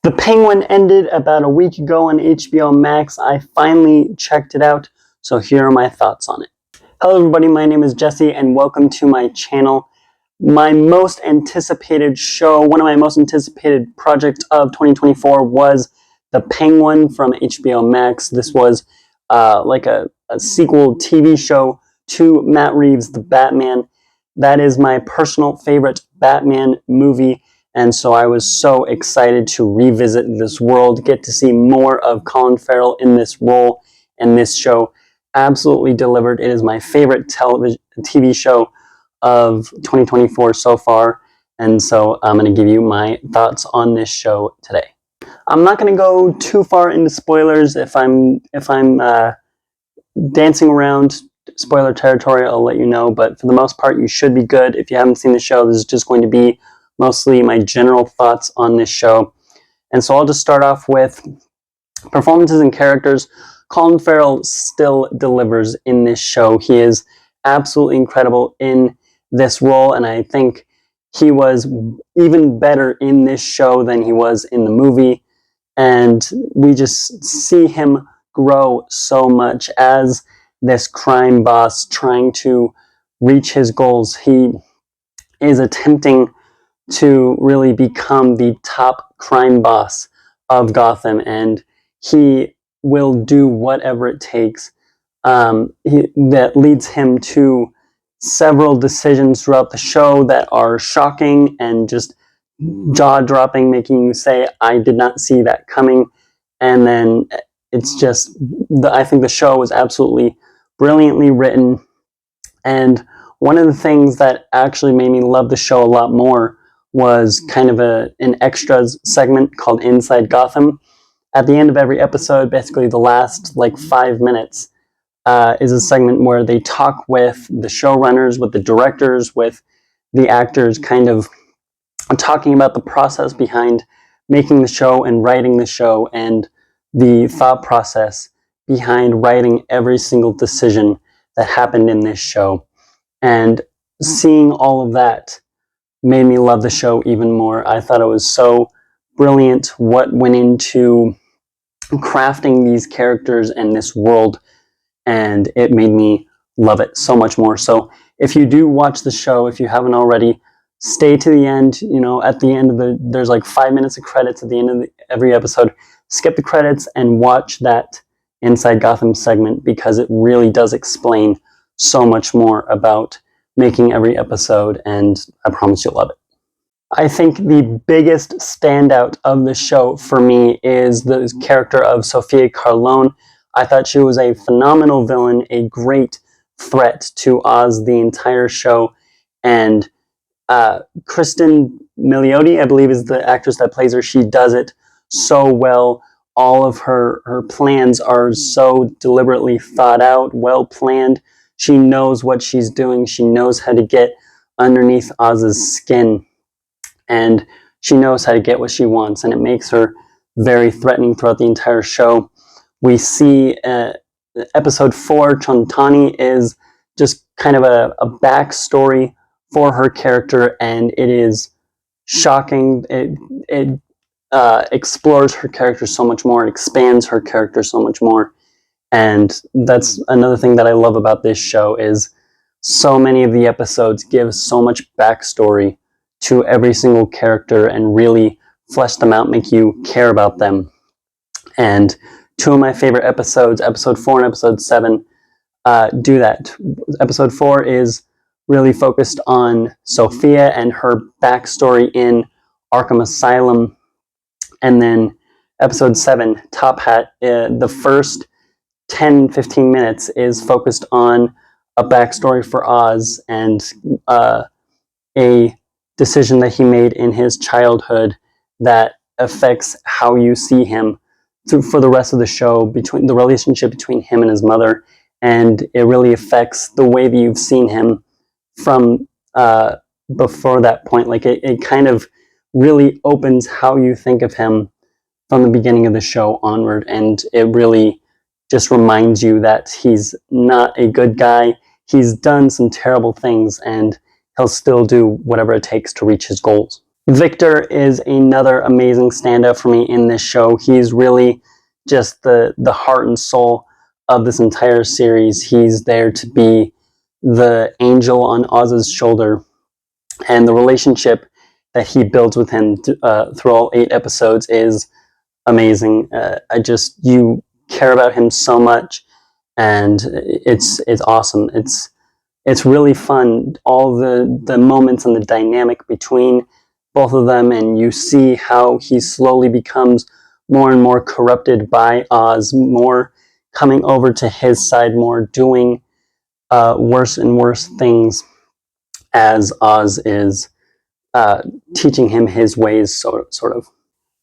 The Penguin ended about a week ago on HBO Max. I finally checked it out, so here are my thoughts on it. Hello everybody, my name is Jesse and welcome to my channel. My most anticipated show, one of my most anticipated projects of 2024 was The Penguin from HBO Max. This was like a sequel TV show to Matt Reeves The Batman. That is my personal favorite Batman movie. And so I was so excited to revisit this world, get to see more of Colin Ferrell in this role, and this show absolutely delivered. It is my favorite TV show of 2024 so far, and so I'm going to give you my thoughts on this show today. I'm not going to go too far into spoilers. If I'm dancing around spoiler territory, I'll let you know, but for the most part, you should be good. If you haven't seen the show, this is just going to be mostly my general thoughts on this show. And so I'll just start off with performances and characters. Colin Ferrell still delivers in this show. He is absolutely incredible in this role, and I think he was even better in this show than he was in the movie. And we just see him grow so much as this crime boss trying to reach his goals. He is attempting to really become the top crime boss of Gotham, and he will do whatever it takes. That leads him to several decisions throughout the show that are shocking and just jaw-dropping, making you say, I did not see that coming. And then it's just, I think the show was absolutely brilliantly written. And one of the things that actually made me love the show a lot more was kind of an extras segment called Inside Gotham. At the end of every episode, basically the last 5 minutes, is a segment where they talk with the showrunners, with the directors, with the actors, kind of talking about the process behind making the show and writing the show, and the thought process behind writing every single decision that happened in this show. And seeing all of that made me love the show even more. I thought it was so brilliant what went into crafting these characters and this world, and it made me love it so much more. So if you do watch the show, if you haven't already, stay to the end. At the end of there's 5 minutes of credits at the end of every episode. Skip the credits and watch that Inside Gotham segment, because it really does explain so much more about making every episode, and I promise you'll love it. I think the biggest standout of the show for me is the character of Sophia Carlone. I thought she was a phenomenal villain, a great threat to Oz the entire show, and Kristen Milioti, I believe, is the actress that plays her. She does it so well. All of her plans are so deliberately thought out, well planned. She knows what she's doing. She knows how to get underneath Oz's skin, and she knows how to get what she wants, and it makes her very threatening throughout the entire show. We see episode 4, Chontani, is just kind of a backstory for her character, and it is shocking. It explores her character so much more, it expands her character so much more. And that's another thing that I love about this show, is so many of the episodes give so much backstory to every single character and really flesh them out, make you care about them. And two of my favorite episodes, episode 4 and episode 7, do that. Episode 4 is really focused on Sophia and her backstory in Arkham Asylum. And then episode 7, Top Hat, the first 10-15 minutes is focused on a backstory for Oz and a decision that he made in his childhood that affects how you see him for the rest of the show, between the relationship between him and his mother, and it really affects the way that you've seen him from before that point. It kind of really opens how you think of him from the beginning of the show onward, and it really just reminds you that he's not a good guy. He's done some terrible things, and he'll still do whatever it takes to reach his goals. Victor is another amazing standout for me in this show. He's really just the heart and soul of this entire series. He's there to be the angel on Oz's shoulder, and the relationship that he builds with him through all 8 episodes is amazing. You care about him so much, and it's awesome. It's really fun. All the moments and the dynamic between both of them, and you see how he slowly becomes more and more corrupted by Oz, more coming over to his side, more doing worse and worse things as Oz is teaching him his ways, sort of.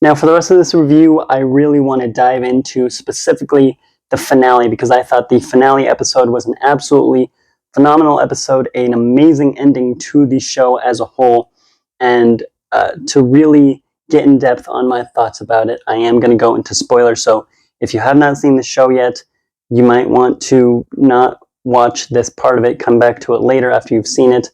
Now, for the rest of this review, I really want to dive into specifically the finale, because I thought the finale episode was an absolutely phenomenal episode, an amazing ending to the show as a whole. And to really get in depth on my thoughts about it, I am going to go into spoilers. So if you have not seen the show yet, you might want to not watch this part of it, come back to it later after you've seen it.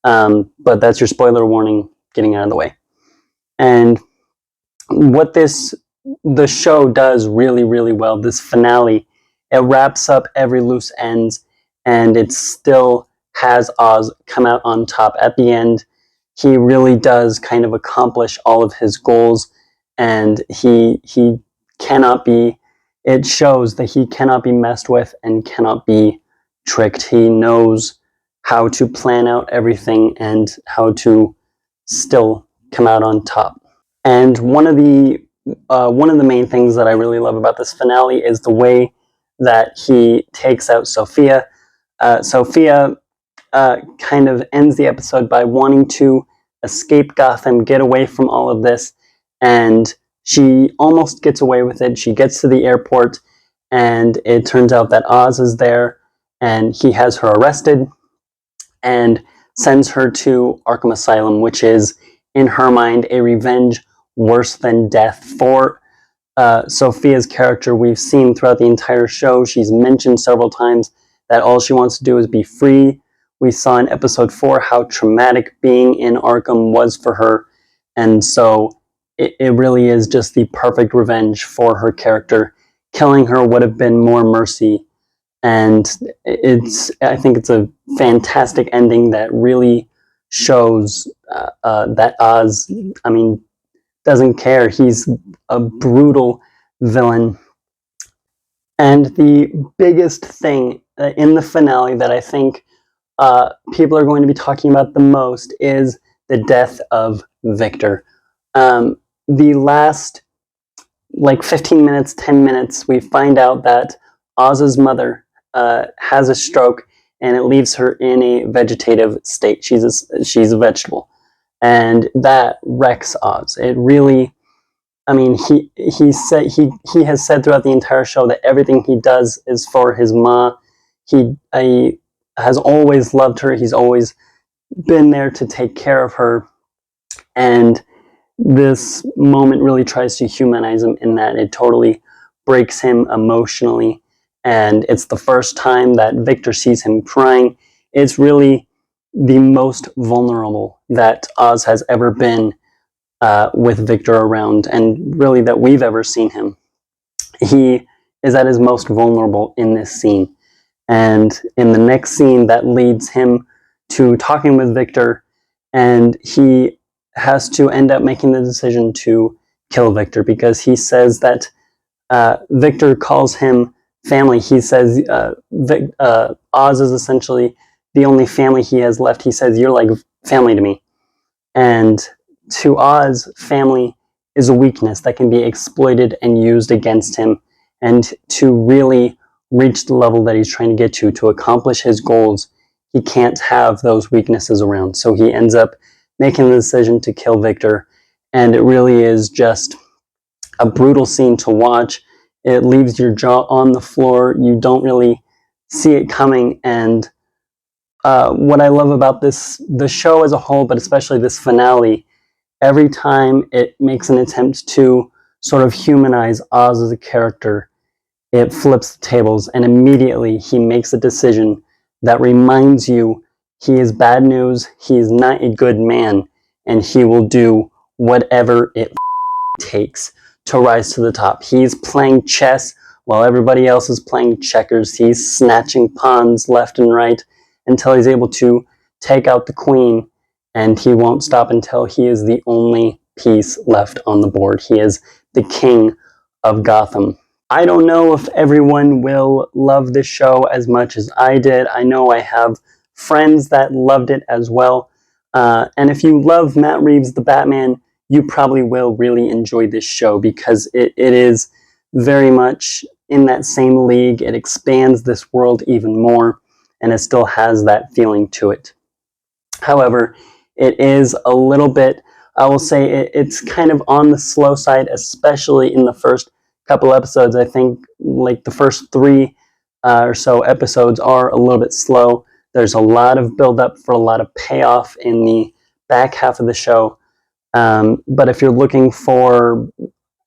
But that's your spoiler warning getting out of the way. And what the show does really, really well, this finale, it wraps up every loose ends, and it still has Oz come out on top at the end. He really does kind of accomplish all of his goals, and he cannot be, it shows that he cannot be messed with and cannot be tricked. He knows how to plan out everything and how to still come out on top. And one of the main things that I really love about this finale is the way that he takes out Sophia. Sophia kind of ends the episode by wanting to escape Gotham, get away from all of this, and she almost gets away with it. She gets to the airport, and it turns out that Oz is there, and he has her arrested and sends her to Arkham Asylum, which is, in her mind, a revenge worse than death for Sophia's character. We've seen throughout the entire show, she's mentioned several times that all she wants to do is be free. We saw in episode 4 how traumatic being in Arkham was for her, and so it really is just the perfect revenge for her character. Killing her would have been more mercy, and I think it's a fantastic ending that really shows that Oz, doesn't care. He's a brutal villain. And the biggest thing in the finale that I think people are going to be talking about the most is the death of Victor. The last 15 minutes, 10 minutes, we find out that Oz's mother has a stroke, and it leaves her in a vegetative state. She's a vegetable, and that wrecks Oz. It really, he has said throughout the entire show that everything he does is for his ma. He has always loved her. He's always been there to take care of her, and this moment really tries to humanize him in that it totally breaks him emotionally, and it's the first time that Victor sees him crying. It's really the most vulnerable that Oz has ever been with Victor around, and really that we've ever seen him. He is at his most vulnerable in this scene, and in the next scene that leads him to talking with Victor, and he has to end up making the decision to kill Victor, because he says that Victor calls him family. He says Oz is essentially the only family he has left. He says, "You're like family to me." And to Oz, family is a weakness that can be exploited and used against him. And to really reach the level that he's trying to get to accomplish his goals, he can't have those weaknesses around. So he ends up making the decision to kill Victor, and it really is just a brutal scene to watch. It leaves your jaw on the floor. You don't really see it coming, and what I love about the show as a whole, but especially this finale, every time it makes an attempt to sort of humanize Oz as a character, it flips the tables, and immediately he makes a decision that reminds you he is bad news, he is not a good man, and he will do whatever it takes to rise to the top. He's playing chess while everybody else is playing checkers. He's snatching pawns left and right until he's able to take out the queen, and he won't stop until he is the only piece left on the board. He is the king of Gotham. I don't know if everyone will love this show as much as I did. I know I have friends that loved it as well. And if you love Matt Reeves The Batman, you probably will really enjoy this show because it is very much in that same league. It expands this world even more, and it still has that feeling to it. However, it is a little bit, I will say, it's kind of on the slow side, especially in the first couple episodes. I think like the first 3 or so episodes are a little bit slow. There's a lot of build-up for a lot of payoff in the back half of the show. But if you're looking for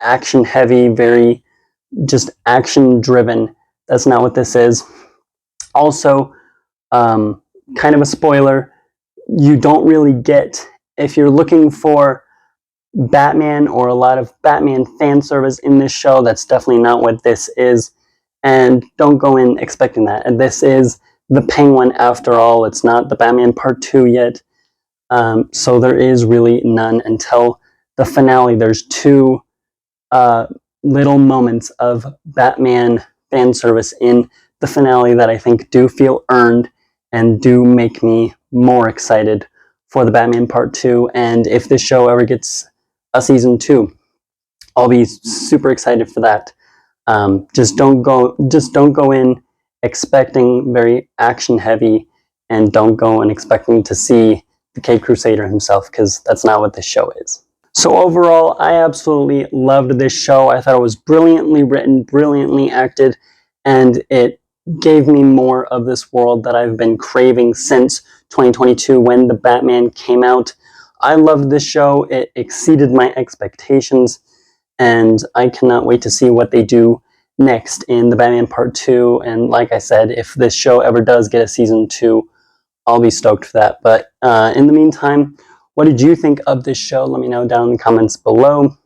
action-heavy, very just action-driven, that's not what this is. Also, kind of a spoiler, you don't really get, if you're looking for Batman or a lot of Batman fan service in this show, that's definitely not what this is. And don't go in expecting that. And this is the Penguin after all. It's not the Batman Part 2 yet. So there is really none until the finale. There's 2 little moments of Batman fan service in the finale that I think do feel earned and do make me more excited for the Batman Part 2. And if this show ever gets a season 2, I'll be super excited for that. Just don't go in expecting very action heavy, and don't go in expecting to see the Cape Crusader himself, because that's not what this show is. So overall, I absolutely loved this show. I thought it was brilliantly written, brilliantly acted, and it gave me more of this world that I've been craving since 2022 when The Batman came out. I loved this show. It exceeded my expectations, and I cannot wait to see what they do next in The Batman Part 2. And like I said, if this show ever does get a season 2, I'll be stoked for that. But in the meantime, what did you think of this show? Let me know down in the comments below.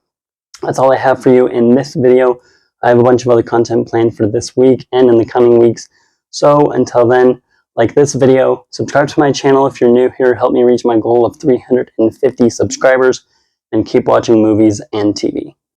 That's all I have for you in this video. I have a bunch of other content planned for this week and in the coming weeks. So until then, like this video, subscribe to my channel if you're new here, help me reach my goal of 350 subscribers, and keep watching movies and TV.